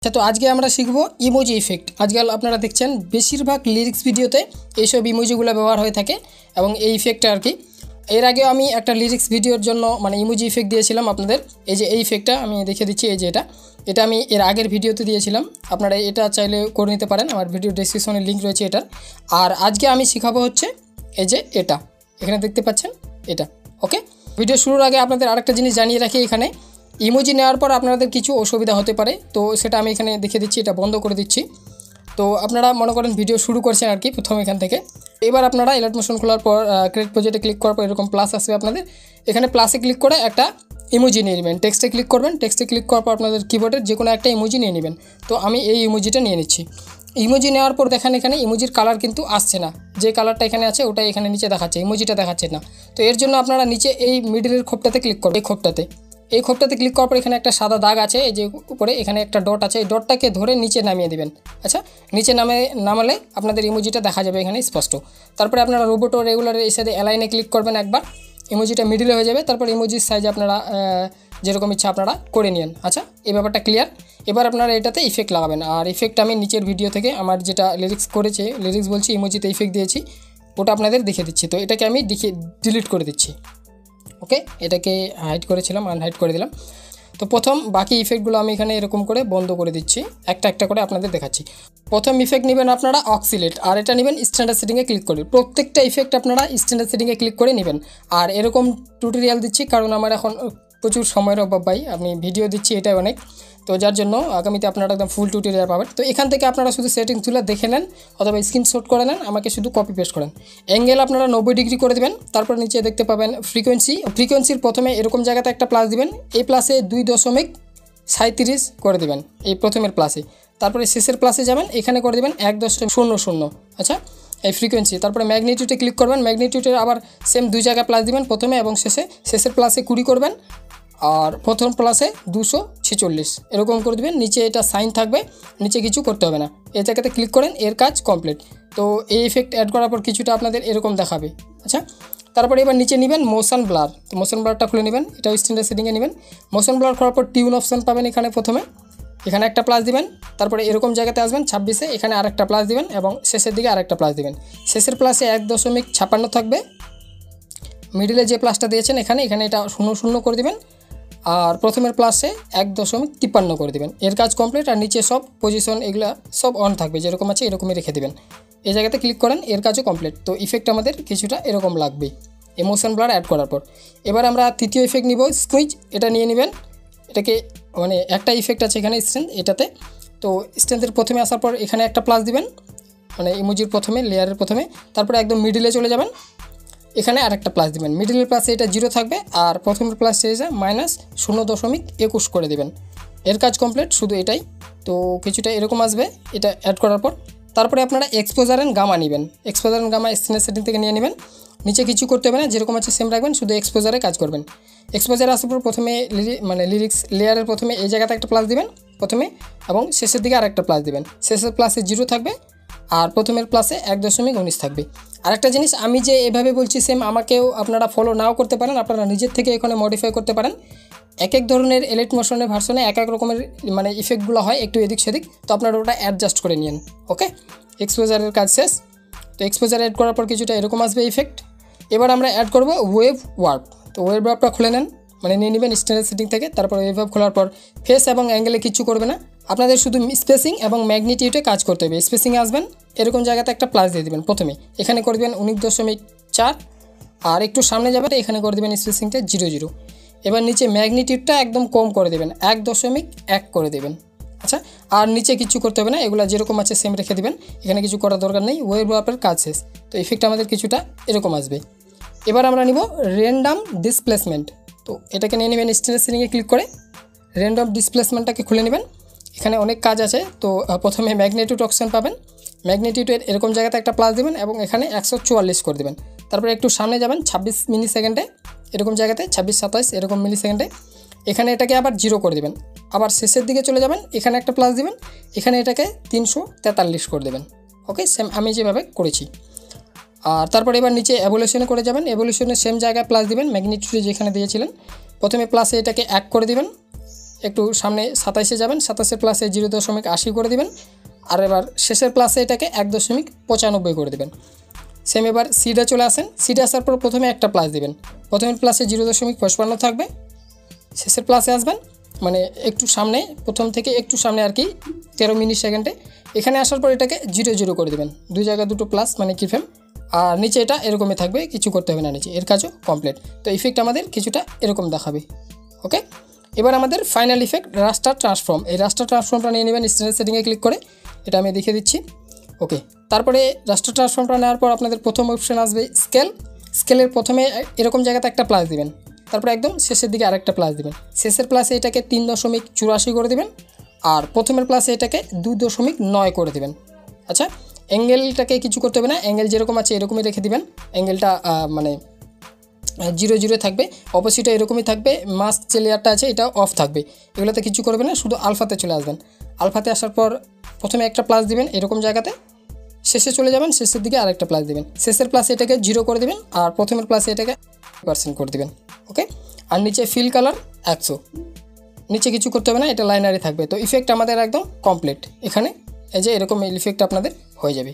আচ্ছা, তো আজকে আমরা শিখব ইমোজি ইফেক্ট। আজকাল আপনারা দেখছেন বেশিরভাগ লিরিক্স ভিডিওতে এইসব ইমোজিগুলো ব্যবহার হয়ে থাকে এবং এই ইফেক্টটা আর কি। এর আগেও আমি একটা লিরিক্স ভিডিওর জন্য ইমোজি ইফেক্ট দিয়েছিলাম আপনাদের। এই যে এই ইফেক্টটা আমি দেখিয়ে দিচ্ছি, এই যে এটা আমি এর আগের ভিডিওতে দিয়েছিলাম। আপনারা এটা চাইলে করে নিতে পারেন, আমার ভিডিও ডেসক্রিপশনে লিঙ্ক রয়েছে এটার। আর আজকে আমি শেখাবো হচ্ছে এই যে এটা, এখানে দেখতে পাচ্ছেন এটা। ওকে, ভিডিও শুরুর আগে আপনাদের আরেকটা জিনিস জানিয়ে রাখি, এখানে ইমোজি নেওয়ার পর আপনাদের কিছু অসুবিধা হতে পারে, তো সেটা আমি এখানে দেখিয়ে দিচ্ছি। এটা বন্ধ করে দিচ্ছি। তো আপনারা মনে করেন ভিডিও শুরু করছেন আর কি প্রথম এখান থেকে। এবার আপনারা এলাইট মোশন খোলার পর ক্রিয়েট প্রজেক্টে ক্লিক করার পর এরকম প্লাস আসবে আপনাদের। এখানে প্লাসে ক্লিক করে একটা ইমোজি নিয়ে নেবেন। টেক্সটে ক্লিক করবেন, টেক্সটে ক্লিক করার পর আপনাদের কিবোর্ডের যে কোনো একটা ইমোজি নিয়ে নেবেন। তো আমি এই ইমোজিটা নিয়ে নিচ্ছি। ইমোজি নেওয়ার পর দেখেন এখানে ইমোজির কালার কিন্তু আসছে না, যে কালারটা এখানে আছে ওটাই এখানে নিচে দেখাচ্ছে, ইমোজিটা দেখাচ্ছে না। তো এর জন্য আপনারা নিচে এই মিডলের খোপটাতে ক্লিক করবেন। এই খোপটাতে ক্লিক করার পর এখানে একটা সাদা দাগ আছে, এই যে উপরে এখানে একটা ডট আছে, এই ডটটাকে ধরে নিচে নামিয়ে দিবেন। আচ্ছা, নিচে নামালে আপনাদের ইমোজিটা দেখা যাবে এখানে স্পষ্ট। তারপরে আপনারা রোবট ও রেগুলারের এই সাথে অ্যালাইনে ক্লিক করবেন একবার, ইমোজিটা মিডলে হয়ে যাবে। তারপর ইমোজির সাইজ আপনারা যেরকম ইচ্ছা আপনারা করে নিন। আচ্ছা, এই ব্যাপারটা ক্লিয়ার। এবার আপনারা এটাতে ইফেক্ট লাগাবেন। আর ইফেক্ট আমি নিচের ভিডিও থেকে আমার যেটা লিরিক্স বলছি ইমোজিতে ইফেক্ট দিয়েছি, ওটা আপনাদের দেখিয়ে দিচ্ছি। তো এটাকে আমি ডিলিট করে দিচ্ছি। ওকে, এটাকে হাইড করেছিলাম, আনহাইড করে দিলাম। তো প্রথম বাকি ইফেক্টগুলো আমি এখানে এরকম করে বন্ধ করে দিচ্ছি, একটা একটা করে আপনাদের দেখাচ্ছি। প্রথম ইফেক্ট নেবেন আপনারা অক্সিলেট, আর এটা নেবেন স্ট্যান্ডার্ড সেটিংয়ে ক্লিক করে। প্রত্যেকটা ইফেক্ট আপনারা স্ট্যান্ডার্ড সেটিংয়ে ক্লিক করে নেবেন। আর এরকম টিউটোরিয়াল দিচ্ছি কারণ আমার এখন প্রচুর সময়ের অভাব ভাই, আমি ভিডিও দিচ্ছি এটাই অনেক, তো যার জন্য আগামীতে আপনারা একদম ফুল টিউটোরিয়াল পাবেন। তো এখান থেকে আপনারা শুধু সেটিংস তুলে দেখে নেন অথবা স্ক্রিনশট করে নেন, আমাকে শুধু কপি পেস্ট করেন। অ্যাঙ্গেল আপনারা 90 ডিগ্রি করে দেবেন। তারপর নিচে দেখতে পাবেন ফ্রিকোয়েন্সির প্রথমে এরকম জায়গাতে একটা প্লাস দিবেন, এই প্লাসে 2.37 করে দেবেন এই প্রথমের প্লাসে। তারপরে শেষের প্লাসে যাবেন, এখানে করে দেবেন 1.00। আচ্ছা, এই ফ্রিকোয়েন্সি। তারপরে ম্যাগনিটিউডে ক্লিক করবেন, ম্যাগনিটিউডের আবার সেম দুই জায়গায় প্লাস দিবেন, প্রথমে এবং শেষের প্লাসে 20 করবেন, আর প্রথম প্লাসে 246 এরকম করে দেবেন। নিচে এটা সাইন থাকবে, নিচে কিছু করতে হবে না, এই জায়গাতে ক্লিক করেন, এর কাজ কমপ্লিট। তো এই ইফেক্ট অ্যাড করার পর কিছুটা আপনাদের এরকম দেখাবে। আচ্ছা, তারপরে এবার নিচে নেবেন মোশন ব্লার। তো মোশন ব্লারটা খুলে নেবেন, এটাও স্ট্যান্ডার্ড সেটিংয়ে নেবেন। মোশন ব্লার করার পর টিউন অপশান পাবেন এখানে, প্রথমে এখানে একটা প্লাস দিবেন। তারপরে এরকম জায়গাতে আসবেন 26-এ, এখানে আরেকটা প্লাস দিবেন এবং শেষের দিকে আরেকটা প্লাস দিবেন। শেষের প্লাসে 1.56 থাকবে, মিডিলে যে প্লাসটা দিয়েছেন এখানে এটা 0 করে দিবেন, আর প্রথমের প্লাসে 1.53 করে দেবেন। এর কাজ কমপ্লিট। আর নিচে সব পজিশন এগুলা সব অন থাকবে, যেরকম আছে এরকমই রেখে দেবেন। এই জায়গাতে ক্লিক করেন, এর কাজও কমপ্লিট। তো ইফেক্ট আমাদের কিছুটা এরকম লাগবে ইমোশন ব্লার অ্যাড করার পর। এবার আমরা তৃতীয় ইফেক্ট নিব, স্কুইজ। এটা নিয়ে নেবেন, এটাকে একটা ইফেক্ট আছে এখানে স্ট্রেন্থ, এটাতে। তো স্ট্রেন্থের প্রথমে আসার পর এখানে একটা প্লাস দিবেন, ইমোজির প্রথমে, লেয়ারের প্রথমে। তারপরে একদম মিডিলে চলে যাবেন, এখানে আরেকটা প্লাস দিবেন। মিডিলের প্লাসে এটা 0 থাকবে, আর প্রথমের প্লাস এসে -0.21 করে দেবেন। এর কাজ কমপ্লিট, শুধু এটাই। তো কিছুটা এরকম আসবে এটা অ্যাড করার পর। তারপরে আপনারা এক্সপোজার অ্যান্ড গামা নেবেন। এক্সপোজার অ্যান্ড গামা স্ক্রিনের সেটিং থেকে নিয়ে নেবেন। নিচে কিছু করতে হবে না, যেরকম আছে সেম রাখবেন, শুধু এক্সপোজারে কাজ করবেন। এক্সপোজারে আসার পর প্রথমে লিরিক্স লেয়ারের প্রথমে এই জায়গাতে একটা প্লাস দিবেন প্রথমে, এবং শেষের দিকে আরেকটা প্লাস দিবেন। শেষের প্লাসে 0 থাকবে, আর প্রথমের প্লাসে 1.19 থাকবে। আরেকটা জিনিস, আমি যে এভাবে বলছি সেম আমাকেও আপনারা ফলো নাও করতে পারেন, আপনারা নিজের থেকে এখানে মডিফাই করতে পারেন। এক ধরনের এলাইট মোশনের ভার্সনে এক রকমের ইফেক্টগুলো হয়, একটু এদিক সেদিক, তো আপনারা ওটা অ্যাডজাস্ট করে নিন। ওকে, এক্সপোজারের কাজ শেষ। তো এক্সপোজার অ্যাড করার পর কিছুটা এরকম আসবে ইফেক্ট। এবার আমরা অ্যাড করব ওয়েভ ওয়ার্প। তো ওয়েভ ওয়ার্পটা খুলে নেন, নিয়ে নেবেন স্ট্যান্ডার্ড সেটিং থেকে। তারপর ওয়েভ ওয়ার্প খোলার পর ফেস এবং অ্যাঙ্গেলে কিছু করবে না, আপনাদের শুধু স্পেসিং এবং ম্যাগনিটিউডে কাজ করতে হবে। স্পেসিংয়ে আসবেন, এরকম জায়গাতে একটা প্লাস দিয়ে দেবেন প্রথমে, এখানে করে দেবেন 19.4, আর একটু সামনে যাবে এখানে করে দেবেন স্পেসিংটা 0.0। এবার নিচে ম্যাগনিটিউডটা একদম কম করে দেবেন, 1.1 করে দেবেন। আচ্ছা, আর নিচে কিছু করতে হবে না, এগুলো যেরকম আছে সেম রেখে দেবেন, এখানে কিছু করার দরকার নেই। ওয়েভ ওয়ার্পের কাজ শেষ। তো ইফেক্ট আমাদের কিছুটা এরকম আসবে। এবার আমরা নিব র্যান্ডম ডিসপ্লেসমেন্ট। তো এটাকে নিয়ে নেবেন স্ট্যান্ডার্ড সেটিংয়ে ক্লিক করে, র্যান্ডম ডিসপ্লেসমেন্টটাকে খুলে নেবেন। এখানে অনেক কাজ আছে। তো প্রথমে ম্যাগনিটিউড অপশান পাবেন, ম্যাগনিটিউডের এরকম জায়গাতে একটা প্লাস দেবেন এবং এখানে 144 করে দেবেন। তারপরে একটু সামনে যাবেন 26 মিলি সেকেন্ডে, এরকম জায়গাতে 26-27 এরকম মিলি সেকেন্ডে, এখানে এটাকে আবার 0 করে দেবেন। আবার শেষের দিকে চলে যাবেন, এখানে একটা প্লাস দিবেন, এখানে এটাকে 343 করে দেবেন। ওকে, সেম আমি যেভাবে করেছি। আর তারপরে এবার নিচে এভলিউশনে করে যাবেন, এভলিউশনের সেম জায়গায় প্লাস দিবেন, ম্যাগনিটিউডে যেখানে দিয়েছিলেন। প্রথমে প্লাসে এটাকে 1 করে দিবেন, একটু সামনে 27-এ যাবেন, 27-এর প্লাসে 0.80 করে দিবেন, আর এবার শেষের প্লাসে এটাকে 1.95 করে দেবেন। সেম এবার সিডে চলে আসেন, সিডে আসার পর প্রথমে একটা প্লাস দিবেন, প্রথমের প্লাসে 0.55 থাকবে, শেষের প্লাসে আসবেন মানে একটু সামনে, প্রথম থেকে একটু সামনে আর কি 13 মিলি সেকেন্ডে, এখানে আসার পর এটাকে 0.0 করে দেবেন, দুই জায়গায় দুটো প্লাস মানে কি ফ্রেম, আর নিচে এটা এরকমই থাকবে, কিছু করতে হবে না নিচে, এর কাজও কমপ্লিট। তো ইফেক্ট আমাদের কিছুটা এরকম দেখাবে। ওকে, এবার আমাদের ফাইনাল ইফেক্ট রাস্টার ট্রান্সফর্ম, এই রাস্টার ট্রান্সফর্মটা নিয়ে নেবেন স্ট্যান্ডার্ড সেটিংয়ে ক্লিক করে, এটা আমি দেখিয়ে দিচ্ছি। ওকে, তারপরে রাস্টার ট্রান্সফর্মটা নেওয়ার পর আপনাদের প্রথম অপশন আসবে স্কেল, স্কেলের প্রথমে এরকম জায়গাতে একটা প্লাস দিবেন, তারপরে একদম শেষের দিকে আরেকটা প্লাস দিবেন, শেষের প্লাসে এটাকে 3.84 করে দেবেন, আর প্রথমের প্লাসে এটাকে 2.9 করে দেবেন। আচ্ছা, অ্যাঙ্গেলটাকে কিছু করতে হবে না, অ্যাঙ্গেল যেরকম আছে এরকমই রেখে দিবেন, অ্যাঙ্গেলটা মানে 0.0 থাকবে, অপোজিটে এরকমই থাকবে, মাস্ক যে লেয়ারটা আছে এটা অফ থাকবে, এগুলোতে কিছু করবে না, শুধু আলফাতে চলে আসবেন। আলফাতে আসার পর প্রথমে একটা প্লাস দিবেন এরকম জায়গাতে, শেষে চলে যাবেন, শেষের দিকে আরেকটা প্লাস দিবেন, শেষের প্লাসে এটাকে 0 করে দেবেন, আর প্রথমের প্লাসে এটাকে 1% করে দেবেন। ওকে, আর নিচে ফিল কালার 100, নিচে কিছু করতে হবে না, এটা লাইনারে থাকবে। তো ইফেক্ট আমাদের একদম কমপ্লিট, এখানে এই যে এরকম ইফেক্ট আপনাদের হয়ে যাবে।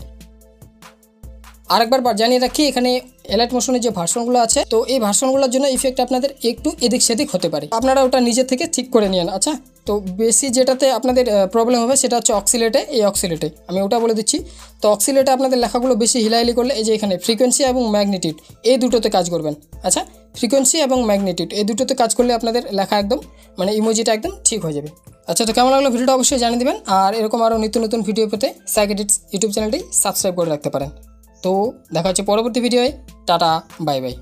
আরেকবার জানিয়ে রাখি, এখানে এলাইট মোশনের যে ভার্সনগুলো আছে, তো এই ভার্সনগুলোর জন্য ইফেক্ট আপনাদের একটু এদিক সেদিক হতে পারে, আপনারা ওটা নিজে থেকে ঠিক করে নিন। আচ্ছা, তো বেশি যেটাতে আপনাদের প্রবলেম হবে সেটা হচ্ছে অক্সিলেটে, এই অক্সিলেটে আমি ওটা বলে দিচ্ছি। তো অক্সিলেটে আপনাদের লেখাগুলো বেশি হিলাহিলি করলে এই যে এখানে ফ্রিকোয়েন্সি এবং ম্যাগনিটিউড এই দুটোতে কাজ করবেন। আচ্ছা, ফ্রিকোয়েন্সি এবং ম্যাগনিটিউড এই দুটোতে কাজ করলে আপনাদের লেখা একদম মানে ইমোজিটা একদম ঠিক হয়ে যাবে। আচ্ছা, তো কেমন লাগলো ভিডিওটা অবশ্যই জানিয়ে দেবেন, আর এরকম আরও নিত্য নতুন ভিডিও পেতে isahakedits ইউটিউব চ্যানেলটি সাবস্ক্রাইব করে রাখতে পারেন। তো দেখা হচ্ছে পরবর্তী ভিডিওয়ে, টাটা বাই বাই।